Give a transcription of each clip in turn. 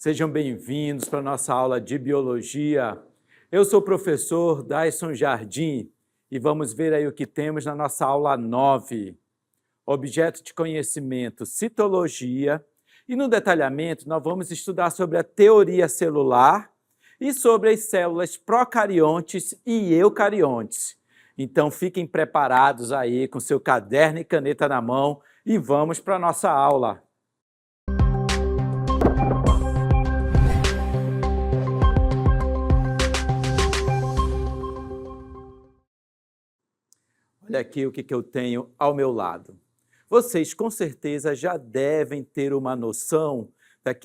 Sejam bem-vindos para a nossa aula de Biologia. Eu sou o professor Daisson Jardim e vamos ver aí o que temos na nossa aula 9. Objeto de conhecimento, citologia. E no detalhamento nós vamos estudar sobre a teoria celular e sobre as células procariontes e eucariontes. Então fiquem preparados aí com seu caderno e caneta na mão e vamos para a nossa aula. Olha aqui o que eu tenho ao meu lado. Vocês com certeza já devem ter uma noção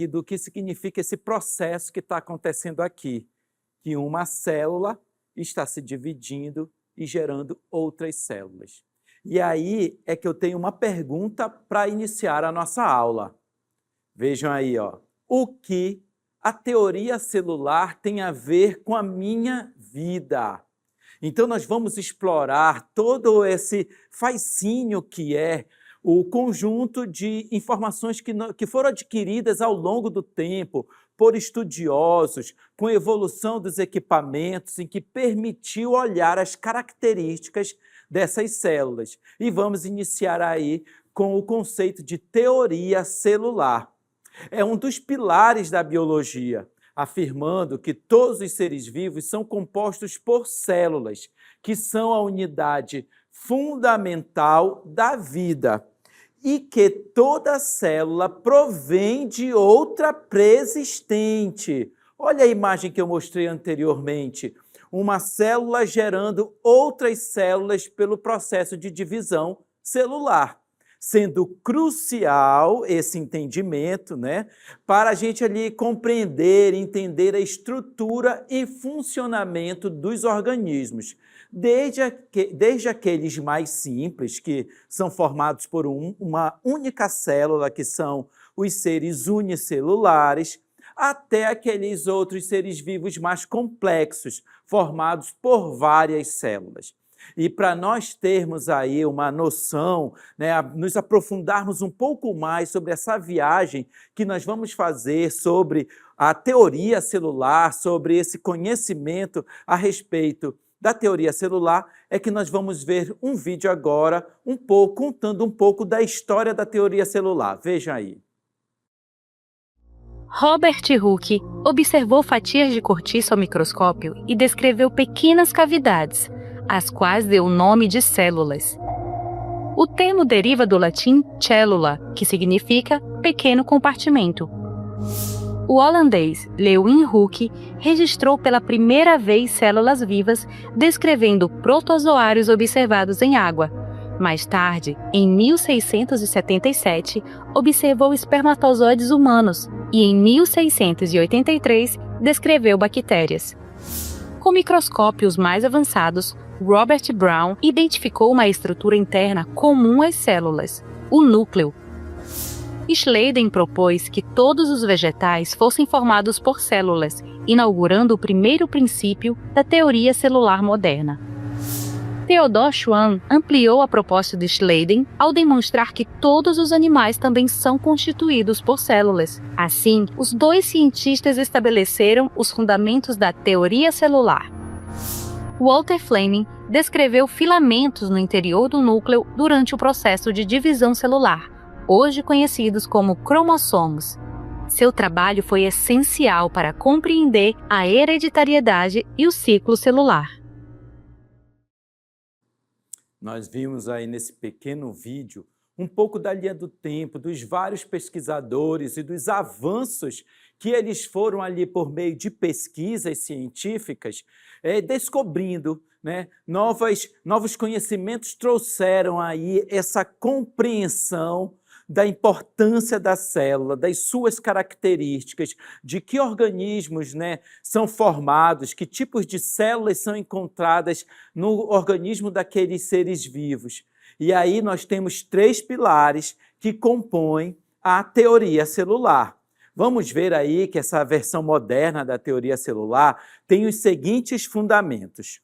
do que significa esse processo que está acontecendo aqui, que uma célula está se dividindo e gerando outras células. E aí é que eu tenho uma pergunta para iniciar a nossa aula. Vejam aí, ó, o que a teoria celular tem a ver com a minha vida? Então, nós vamos explorar todo esse fascínio que é o conjunto de informações que foram adquiridas ao longo do tempo por estudiosos, com a evolução dos equipamentos, em que permitiu olhar as características dessas células. E vamos iniciar aí com o conceito de teoria celular. É um dos pilares da biologia, afirmando que todos os seres vivos são compostos por células, que são a unidade fundamental da vida, e que toda célula provém de outra preexistente. Olha a imagem que eu mostrei anteriormente, uma célula gerando outras células pelo processo de divisão celular. Sendo crucial esse entendimento, para a gente ali compreender, entender a estrutura e funcionamento dos organismos, desde aqueles mais simples, que são formados por uma única célula, que são os seres unicelulares, até aqueles outros seres vivos mais complexos, formados por várias células. E para nós termos aí uma noção, nos aprofundarmos um pouco mais sobre essa viagem que nós vamos fazer sobre a teoria celular, sobre esse conhecimento a respeito da teoria celular, é que nós vamos ver um vídeo agora, contando um pouco da história da teoria celular. Vejam aí. Robert Hooke observou fatias de cortiça ao microscópio e descreveu pequenas cavidades, às quais deu o nome de células. O termo deriva do latim cellula, que significa pequeno compartimento. O holandês Leeuwin Hooke registrou pela primeira vez células vivas, descrevendo protozoários observados em água. Mais tarde, em 1677, observou espermatozoides humanos e, em 1683, descreveu bactérias. Com microscópios mais avançados, Robert Brown identificou uma estrutura interna comum às células, o núcleo. Schleiden propôs que todos os vegetais fossem formados por células, inaugurando o primeiro princípio da teoria celular moderna. Theodor Schwann ampliou a proposta de Schleiden ao demonstrar que todos os animais também são constituídos por células. Assim, os dois cientistas estabeleceram os fundamentos da teoria celular. Walter Flemming descreveu filamentos no interior do núcleo durante o processo de divisão celular, hoje conhecidos como cromossomos. Seu trabalho foi essencial para compreender a hereditariedade e o ciclo celular. Nós vimos aí nesse pequeno vídeo um pouco da linha do tempo, dos vários pesquisadores e dos avanços que eles foram ali por meio de pesquisas científicas, descobrindo, novos conhecimentos trouxeram aí essa compreensão da importância da célula, das suas características, de que organismos são formados, que tipos de células são encontradas no organismo daqueles seres vivos. E aí nós temos 3 pilares que compõem a teoria celular. Vamos ver aí que essa versão moderna da teoria celular tem os seguintes fundamentos.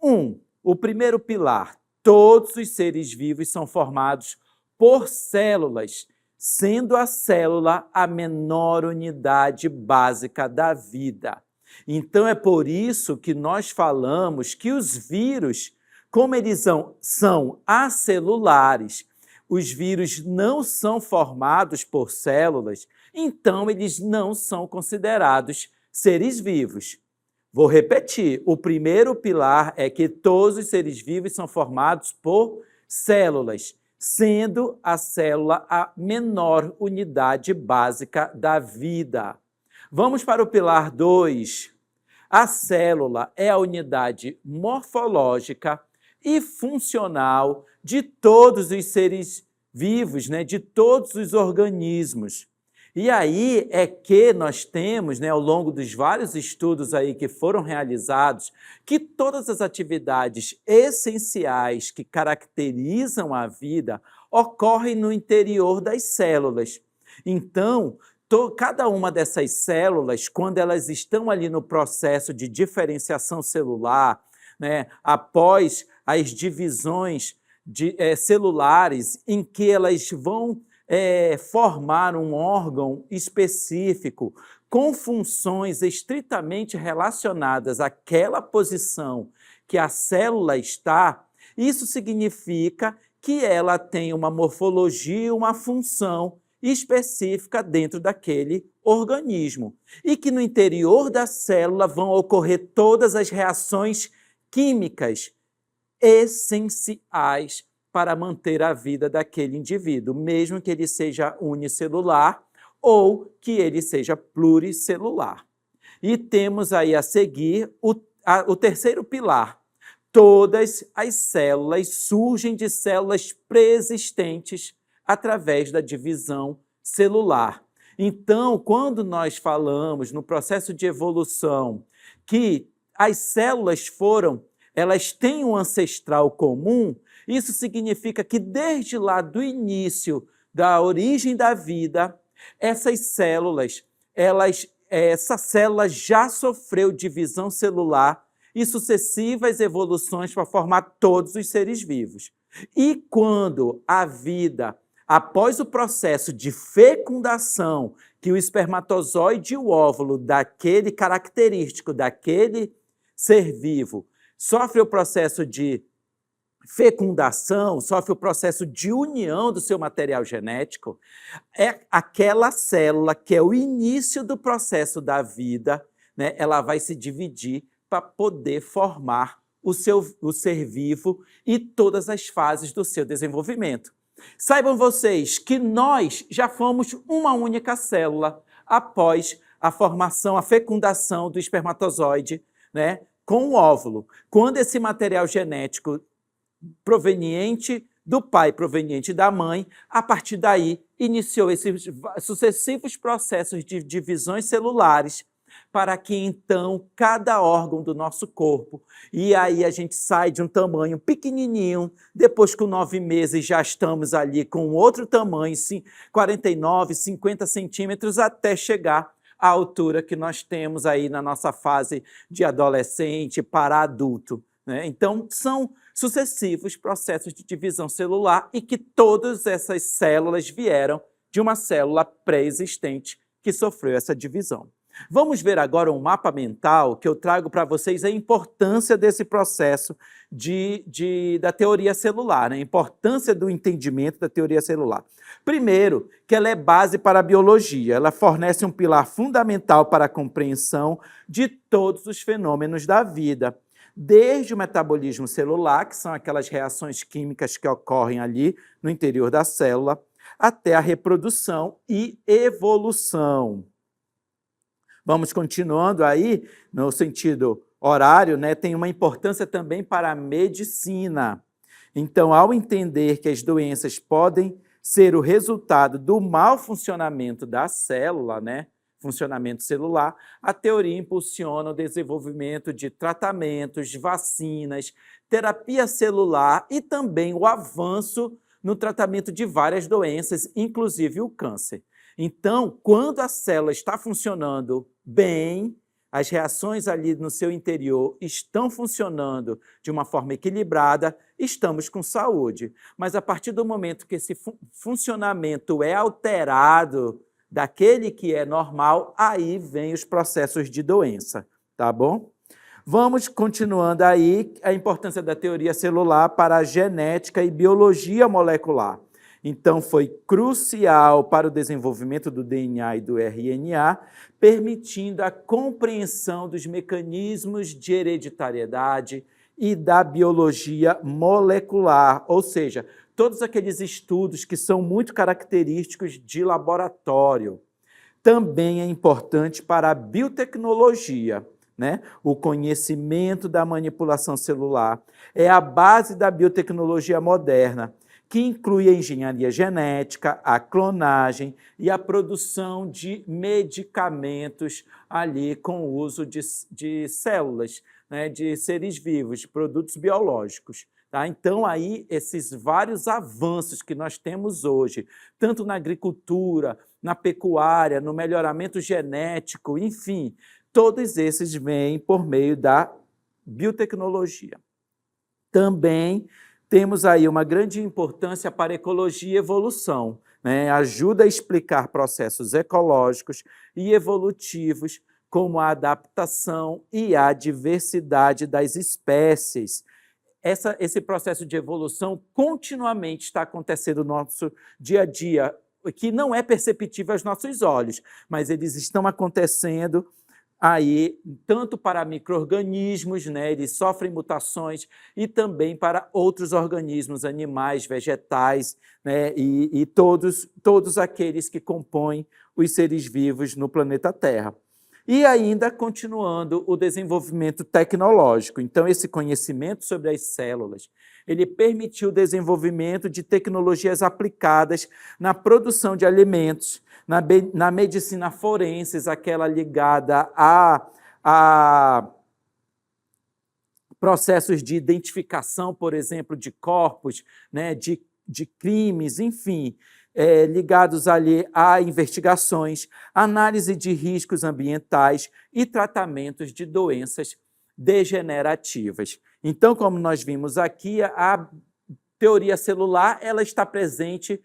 1. O primeiro pilar: todos os seres vivos são formados por células, sendo a célula a menor unidade básica da vida. Então, é por isso que nós falamos que os vírus, como eles são acelulares, os vírus não são formados por células, então eles não são considerados seres vivos. Vou repetir, o primeiro pilar é que todos os seres vivos são formados por células, sendo a célula a menor unidade básica da vida. Vamos para o pilar 2. A célula é a unidade morfológica e funcional de todos os seres vivos, né, de todos os organismos. E aí é que nós temos, né, ao longo dos vários estudos aí que foram realizados, que todas as atividades essenciais que caracterizam a vida ocorrem no interior das células. Então, cada uma dessas células, quando elas estão ali no processo de diferenciação celular, né, após as divisões celulares, em que elas vão formar um órgão específico com funções estritamente relacionadas àquela posição que a célula está, isso significa que ela tem uma morfologia, uma função específica dentro daquele organismo. E que no interior da célula vão ocorrer todas as reações químicas essenciais para manter a vida daquele indivíduo, mesmo que ele seja unicelular ou que ele seja pluricelular. E temos aí a seguir o terceiro pilar. Todas as células surgem de células pré-existentes através da divisão celular. Então, quando nós falamos no processo de evolução que as células elas têm um ancestral comum, isso significa que desde lá do início da origem da vida, essa célula já sofreu divisão celular e sucessivas evoluções para formar todos os seres vivos. E quando a vida, após o processo de fecundação, que o espermatozoide e o óvulo daquele característico, daquele ser vivo, sofre o processo de fecundação, sofre o processo de união do seu material genético, é aquela célula que é o início do processo da vida, né? Ela vai se dividir para poder formar o ser vivo e todas as fases do seu desenvolvimento. Saibam vocês que nós já fomos uma única célula após a formação, a fecundação do espermatozoide, né, com o óvulo. Quando esse material genético proveniente do pai, proveniente da mãe, a partir daí iniciou esses sucessivos processos de divisões celulares para que então cada órgão do nosso corpo, e aí a gente sai de um tamanho pequenininho, depois com 9 meses já estamos ali com outro tamanho, 49, 50 centímetros, até chegar à altura que nós temos aí na nossa fase de adolescente para adulto, né? Então, são sucessivos processos de divisão celular e que todas essas células vieram de uma célula pré-existente que sofreu essa divisão. Vamos ver agora um mapa mental que eu trago para vocês a importância desse processo da teoria celular, né? A importância do entendimento da teoria celular. Primeiro, que ela é base para a biologia, ela fornece um pilar fundamental para a compreensão de todos os fenômenos da vida, desde o metabolismo celular, que são aquelas reações químicas que ocorrem ali no interior da célula, até a reprodução e evolução. Vamos continuando aí, no sentido horário, né, tem uma importância também para a medicina. Então, ao entender que as doenças podem ser o resultado do mau funcionamento da célula, né, funcionamento celular, a teoria impulsiona o desenvolvimento de tratamentos, vacinas, terapia celular e também o avanço no tratamento de várias doenças, inclusive o câncer. Então, quando a célula está funcionando bem, as reações ali no seu interior estão funcionando de uma forma equilibrada, estamos com saúde. Mas a partir do momento que esse funcionamento é alterado daquele que é normal, aí vem os processos de doença, tá bom? Vamos continuando aí a importância da teoria celular para a genética e biologia molecular. Então, foi crucial para o desenvolvimento do DNA e do RNA, permitindo a compreensão dos mecanismos de hereditariedade e da biologia molecular, ou seja, todos aqueles estudos que são muito característicos de laboratório. Também é importante para a biotecnologia, né? O conhecimento da manipulação celular é a base da biotecnologia moderna, que inclui a engenharia genética, a clonagem e a produção de medicamentos ali com o uso de células, né, de seres vivos, de produtos biológicos. Tá? Então, aí, esses vários avanços que nós temos hoje, tanto na agricultura, na pecuária, no melhoramento genético, enfim, todos esses vêm por meio da biotecnologia. Também temos aí uma grande importância para a ecologia e evolução, né? Ajuda a explicar processos ecológicos e evolutivos, como a adaptação e a diversidade das espécies. Esse processo de evolução continuamente está acontecendo no nosso dia a dia, que não é perceptível aos nossos olhos, mas eles estão acontecendo aí, tanto para micro-organismos, né, eles sofrem mutações, e também para outros organismos, animais, vegetais, né, e todos aqueles que compõem os seres vivos no planeta Terra. E ainda continuando o desenvolvimento tecnológico. Então, esse conhecimento sobre as células, ele permitiu o desenvolvimento de tecnologias aplicadas na produção de alimentos, na medicina forense, aquela ligada a processos de identificação, por exemplo, de corpos, né, de crimes, enfim, ligados ali a investigações, análise de riscos ambientais e tratamentos de doenças degenerativas. Então, como nós vimos aqui, a teoria celular ela está presente,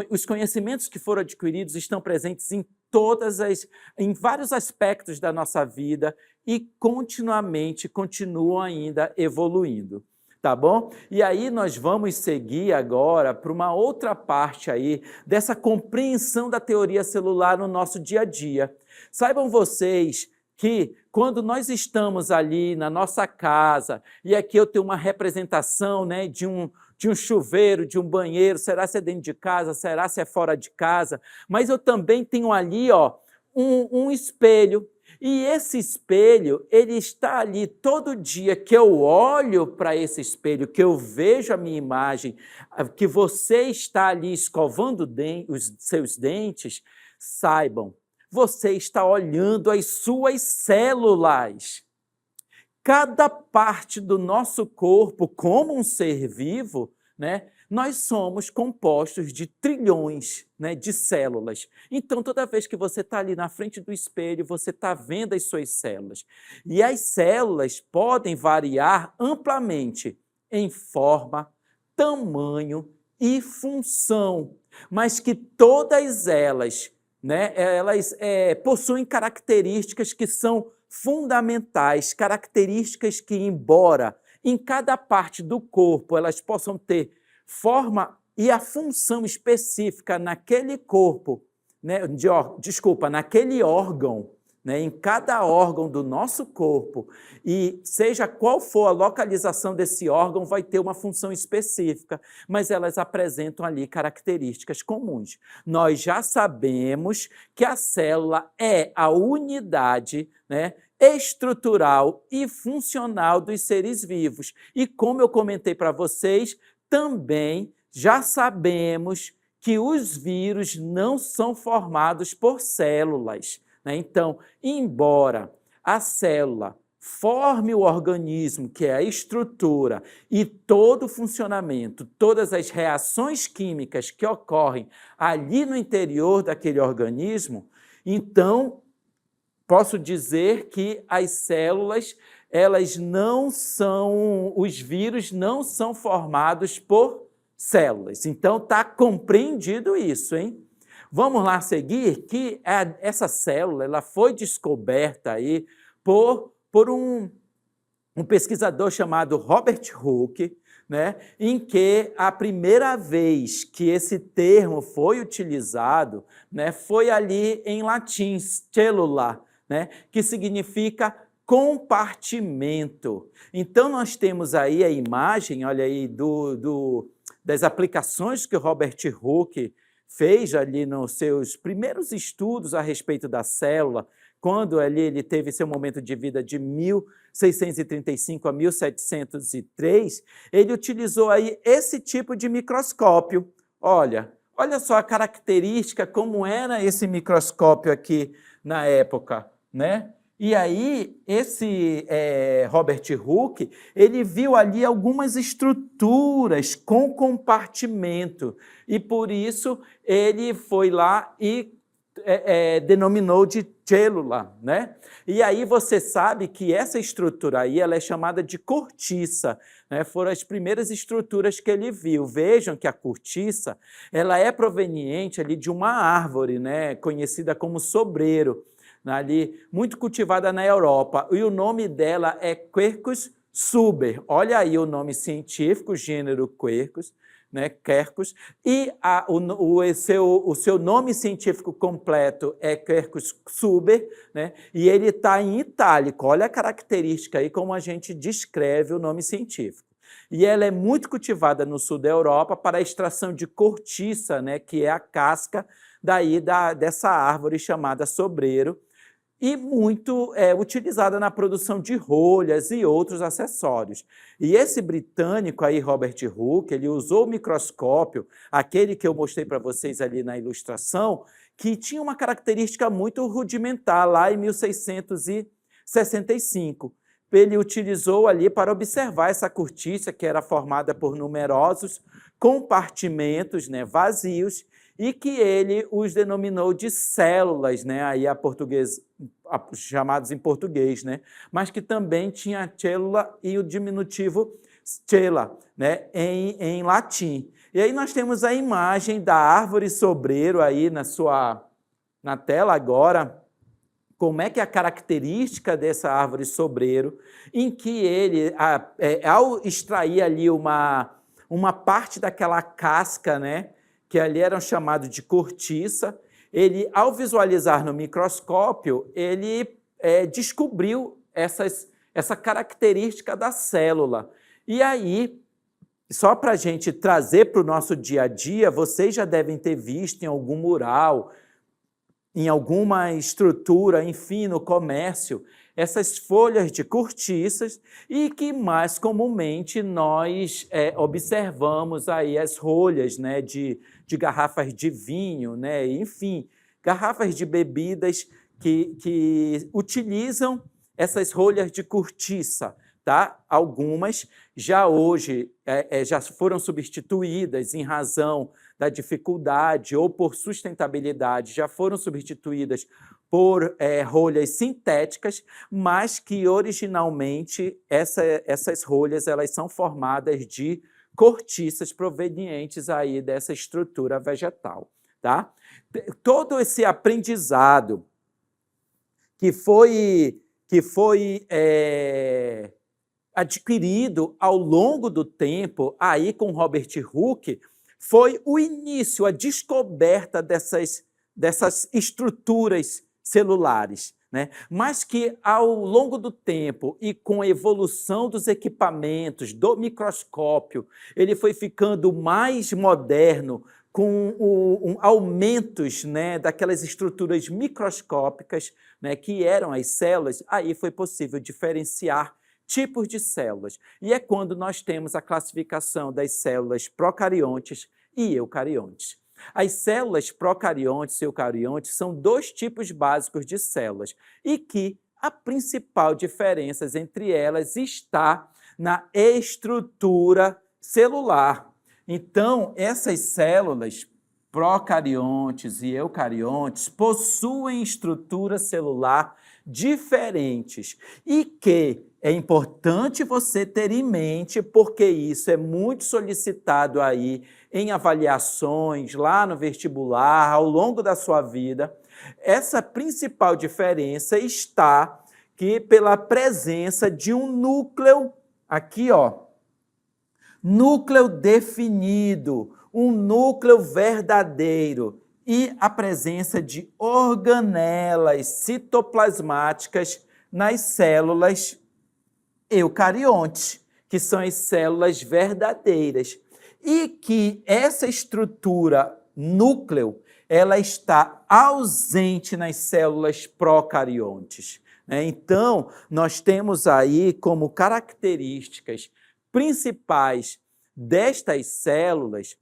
os conhecimentos que foram adquiridos estão presentes em vários aspectos da nossa vida e continuamente continuam ainda evoluindo. Tá bom? E aí nós vamos seguir agora para uma outra parte aí dessa compreensão da teoria celular no nosso dia a dia. Saibam vocês que quando nós estamos ali na nossa casa, e aqui eu tenho uma representação, né, de um chuveiro, de um banheiro, será se é dentro de casa, será se é fora de casa, mas eu também tenho ali um espelho. E esse espelho, ele está ali todo dia que eu olho para esse espelho, que eu vejo a minha imagem, que você está ali escovando os seus dentes, saibam, você está olhando as suas células. Cada parte do nosso corpo, como um ser vivo, né, nós somos compostos de trilhões, né, de células. Então, toda vez que você está ali na frente do espelho, você está vendo as suas células. E as células podem variar amplamente em forma, tamanho e função, mas que todas elas, né, possuem características que são fundamentais, características que, embora em cada parte do corpo elas possam ter forma e a função específica naquele corpo, né, naquele órgão, né, em cada órgão do nosso corpo, e seja qual for a localização desse órgão, vai ter uma função específica, mas elas apresentam ali características comuns. Nós já sabemos que a célula é a unidade, né, estrutural e funcional dos seres vivos. E como eu comentei para vocês, também já sabemos que os vírus não são formados por células, né? Então, embora a célula forme o organismo, que é a estrutura, e todo o funcionamento, todas as reações químicas que ocorrem ali no interior daquele organismo, então, posso dizer que as células os vírus não são formados por células. Então, está compreendido isso, hein? Vamos lá seguir que essa célula ela foi descoberta aí por um pesquisador chamado Robert Hooke, né, em que a primeira vez que esse termo foi utilizado, né, foi ali em latim, cellula, né, que significa compartimento. Então, nós temos aí a imagem, olha aí, das aplicações que o Robert Hooke fez ali nos seus primeiros estudos a respeito da célula, quando ali ele teve seu momento de vida de 1635 a 1703, ele utilizou aí esse tipo de microscópio. Olha só a característica, como era esse microscópio aqui na época, né? E aí, esse Robert Hooke, ele viu ali algumas estruturas com compartimento, e por isso ele foi lá e denominou de célula, né? E aí você sabe que essa estrutura aí ela é chamada de cortiça, né? Foram as primeiras estruturas que ele viu. Vejam que a cortiça ela é proveniente ali de uma árvore, né? Conhecida como sobreiro, ali, muito cultivada na Europa, e o nome dela é Quercus suber. Olha aí o nome científico, gênero Quercus, né, Quercus, e o seu nome científico completo é Quercus suber, né, e ele está em itálico. Olha a característica aí, como a gente descreve o nome científico. E ela é muito cultivada no sul da Europa para a extração de cortiça, né, que é a casca dessa árvore chamada sobreiro, e muito utilizada na produção de rolhas e outros acessórios. E esse britânico aí, Robert Hooke, ele usou o microscópio, aquele que eu mostrei para vocês ali na ilustração, que tinha uma característica muito rudimentar, lá em 1665. Ele utilizou ali para observar essa cortiça, que era formada por numerosos compartimentos, né, vazios, e que ele os denominou de células, né, aí chamados em português, né, mas que também tinha a célula e o diminutivo cella, né, em latim. E aí nós temos a imagem da árvore sobreiro aí na tela agora, como é que é a característica dessa árvore sobreiro, em que ele, ao extrair ali uma parte daquela casca, né, que ali eram chamados de cortiça, ele, ao visualizar no microscópio, ele descobriu essa característica da célula. E aí, só para a gente trazer para o nosso dia a dia, vocês já devem ter visto em algum mural, em alguma estrutura, enfim, no comércio, essas folhas de cortiças, e que mais comumente nós observamos aí as rolhas, né, de garrafas de vinho, né, enfim, garrafas de bebidas que utilizam essas rolhas de cortiça. Tá? Algumas já hoje já foram substituídas em razão da dificuldade ou por sustentabilidade, já foram substituídas por rolhas sintéticas, mas que originalmente essas rolhas elas são formadas de cortiças provenientes aí dessa estrutura vegetal. Tá? Todo esse aprendizado que foi adquirido ao longo do tempo, aí com Robert Hooke, foi o início, a descoberta dessas estruturas celulares, né? Mas que, ao longo do tempo e com a evolução dos equipamentos, do microscópio, ele foi ficando mais moderno, com aumentos, né, daquelas estruturas microscópicas, né, que eram as células, aí foi possível diferenciar tipos de células. E é quando nós temos a classificação das células procariontes e eucariontes. As células procariontes e eucariontes são dois tipos básicos de células e que a principal diferença entre elas está na estrutura celular. Então, essas células procariontes e eucariontes possuem estrutura celular diferentes e que é importante você ter em mente, porque isso é muito solicitado aí em avaliações, lá no vestibular, ao longo da sua vida. Essa principal diferença está que pela presença de um núcleo, aqui, ó, núcleo definido, um núcleo verdadeiro e a presença de organelas citoplasmáticas nas células eucariontes, que são as células verdadeiras. E que essa estrutura núcleo, ela está ausente nas células procariontes. Então, nós temos aí como características principais destas células,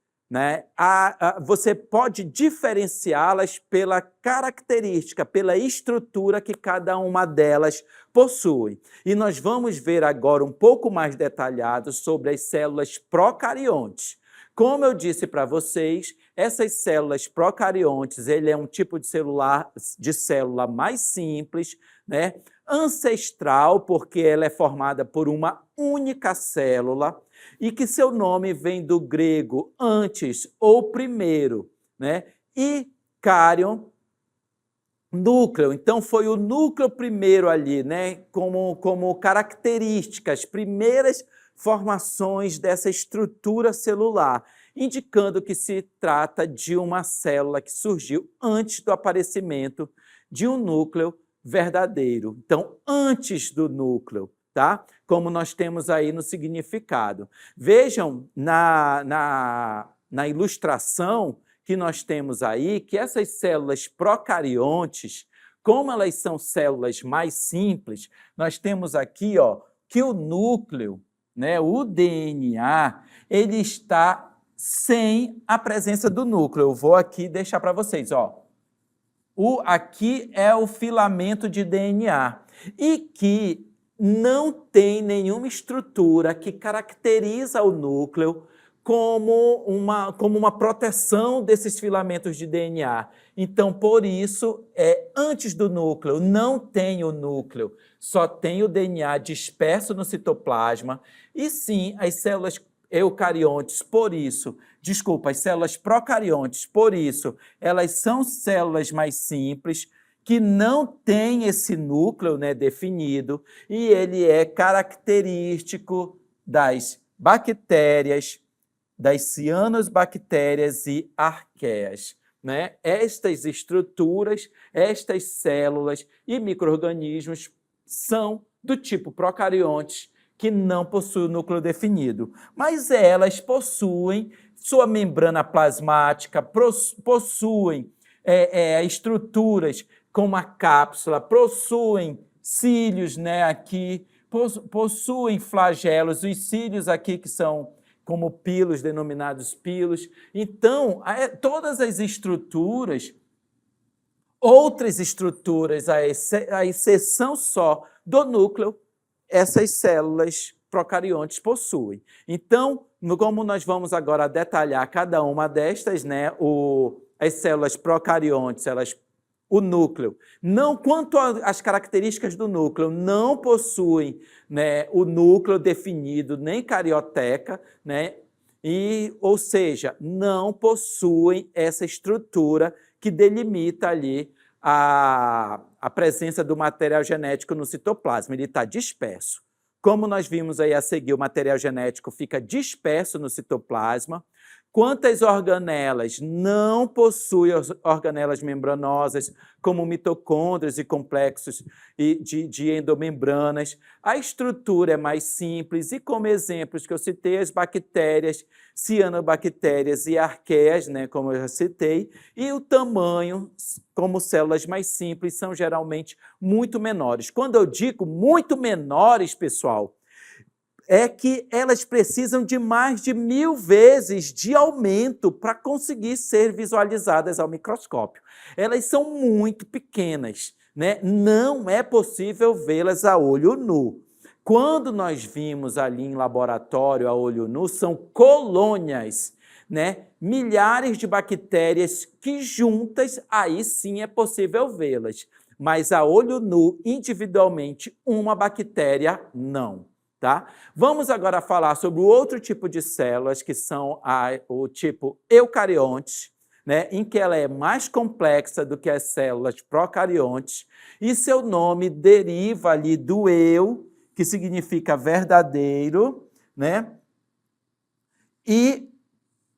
você pode diferenciá-las pela característica, pela estrutura que cada uma delas possui. E nós vamos ver agora um pouco mais detalhado sobre as células procariontes. Como eu disse para vocês, essas células procariontes, ele é um tipo de célula mais simples, ancestral, porque ela é formada por uma única célula, e que seu nome vem do grego antes ou primeiro, e cárion, núcleo. Então, foi o núcleo primeiro ali, como características, primeiras formações dessa estrutura celular, indicando que se trata de uma célula que surgiu antes do aparecimento de um núcleo verdadeiro. Então, antes do núcleo, tá? Como nós temos aí no significado. Vejam na ilustração que nós temos aí que essas células procariontes, como elas são células mais simples, nós temos aqui, ó, que o núcleo, o DNA, ele está sem a presença do núcleo. Eu vou aqui deixar para vocês, ó. Aqui é o filamento de DNA e que não tem nenhuma estrutura que caracteriza o núcleo como uma proteção desses filamentos de DNA. Então, por isso, antes do núcleo, não tem o núcleo, só tem o DNA disperso no citoplasma, e sim, as células eucariontes, por isso, as células procariontes, por isso, elas são células mais simples, que não têm esse núcleo definido, e ele é característico das bactérias, das cianobactérias e arqueias. Estas estruturas, estas células e micro-organismos são do tipo procariontes, que não possuem o núcleo definido, mas elas possuem sua membrana plasmática, possuem estruturas como a cápsula, possuem cílios aqui, possuem flagelos, os cílios aqui que são como pilos, denominados pilos. Então, todas as estruturas, outras estruturas, à exceção só do núcleo, essas células procariontes possuem. Então, como nós vamos agora detalhar cada uma destas, as células procariontes, o núcleo, quanto às características do núcleo, não possuem o núcleo definido, nem carioteca, ou seja, não possuem essa estrutura que delimita ali a presença do material genético no citoplasma, ele está disperso. Como nós vimos aí a seguir, o material genético fica disperso no citoplasma. Quantas organelas não possuem organelas membranosas, como mitocôndrias e complexos de endomembranas, a estrutura é mais simples e, como exemplos que eu citei, as bactérias, cianobactérias e arqueias, como eu já citei, e o tamanho, como células mais simples, são geralmente muito menores. Quando eu digo muito menores, pessoal, é que elas precisam de mais de 1000 vezes de aumento para conseguir ser visualizadas ao microscópio. Elas são muito pequenas, não é possível vê-las a olho nu. Quando nós vimos ali em laboratório a olho nu, são colônias, milhares de bactérias que juntas, aí sim é possível vê-las. mas a olho nu, individualmente, uma bactéria não. Tá? Vamos agora falar sobre o outro tipo de células, que são o tipo eucariontes, né, em que ela é mais complexa do que as células procariontes, e seu nome deriva ali do eu, que significa verdadeiro, né, e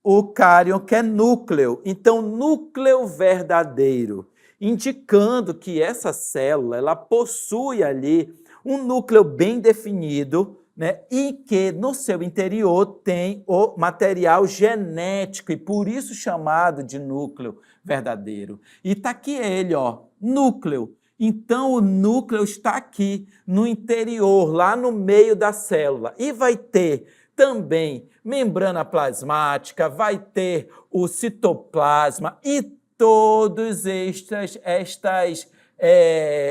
o cárion, que é núcleo. Então, núcleo verdadeiro, indicando que essa célula ela possui ali um núcleo bem definido, né, e que no seu interior tem o material genético, e por isso chamado de núcleo verdadeiro. E está aqui ele, ó, núcleo. Então, o núcleo está aqui no interior, lá no meio da célula, e vai ter também membrana plasmática, vai ter o citoplasma e todas estas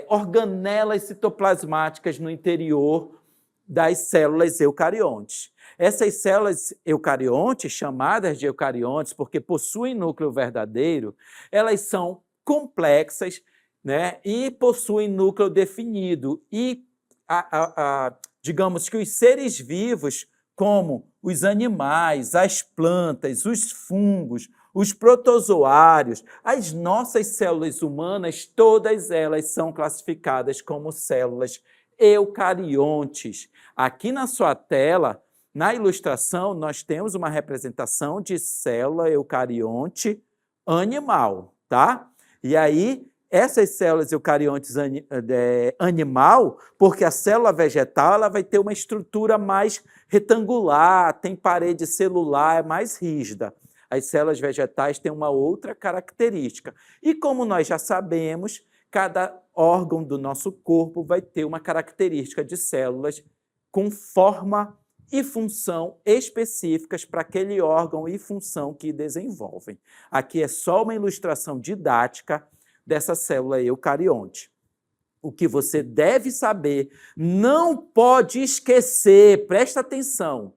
organelas citoplasmáticas no interior das células eucariontes. Essas células eucariontes, chamadas de eucariontes porque possuem núcleo verdadeiro, elas são complexas, né, e possuem núcleo definido. E digamos que os seres vivos, como os animais, as plantas, os fungos, os protozoários, as nossas células humanas, todas elas são classificadas como células eucariontes. Aqui na sua tela, na ilustração, nós temos uma representação de célula eucarionte animal, tá? E aí, essas células eucariontes animal, porque a célula vegetal ela vai ter uma estrutura mais retangular, tem parede celular, é mais rígida. As células vegetais têm uma outra característica. E como nós já sabemos, cada órgão do nosso corpo vai ter uma característica de células com forma e função específicas para aquele órgão e função que desenvolvem. Aqui é só uma ilustração didática dessa célula eucarionte. O que você deve saber, não pode esquecer, presta atenção,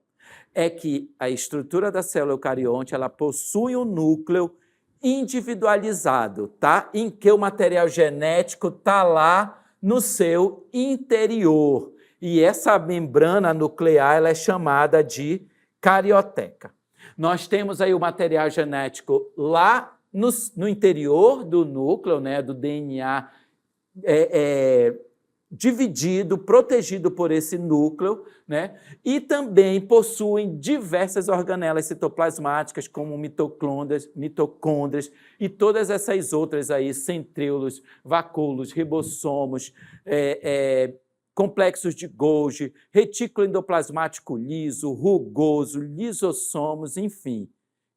é que a estrutura da célula eucarionte ela possui um núcleo individualizado, tá? Em que o material genético está lá no seu interior. E essa membrana nuclear ela é chamada de carioteca. Nós temos aí o material genético lá no interior do núcleo, né, do DNA, dividido, protegido por esse núcleo, né, e também possuem diversas organelas citoplasmáticas, como mitocôndrias e todas essas outras aí, centríolos, vacúolos, ribossomos, complexos de Golgi, retículo endoplasmático liso, rugoso, lisossomos, enfim.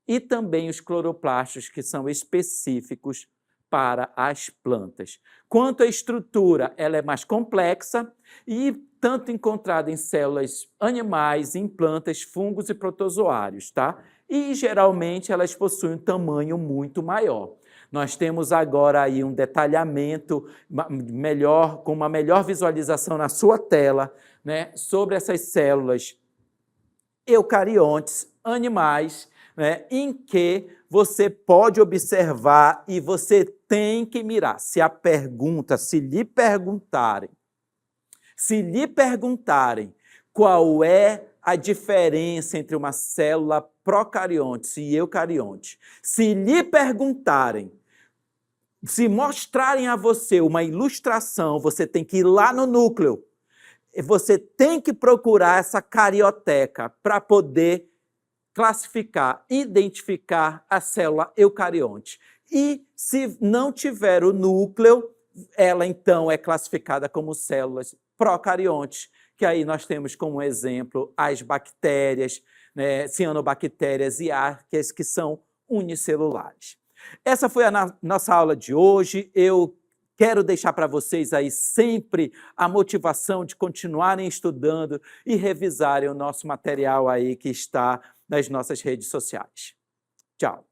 E também os cloroplastos, que são específicos para as plantas. Quanto à estrutura, ela é mais complexa e tanto encontrada em células animais, em plantas, fungos e protozoários, tá? E, geralmente, elas possuem um tamanho muito maior. Nós temos agora aí um detalhamento melhor, com uma melhor visualização na sua tela, né, sobre essas células eucariontes, animais, né, em que você pode observar e você tem que mirar. Se lhe perguntarem qual é a diferença entre uma célula procarionte e eucarionte, se lhe perguntarem, se mostrarem a você uma ilustração, você tem que ir lá no núcleo, você tem que procurar essa carioteca para poder classificar, identificar a célula eucarionte. E se não tiver o núcleo, ela então é classificada como células procariontes, que aí nós temos como exemplo as bactérias, né, cianobactérias e arqueias, que são unicelulares. Essa foi a nossa aula de hoje. Eu quero deixar para vocês aí sempre a motivação de continuarem estudando e revisarem o nosso material aí que está nas nossas redes sociais. Tchau!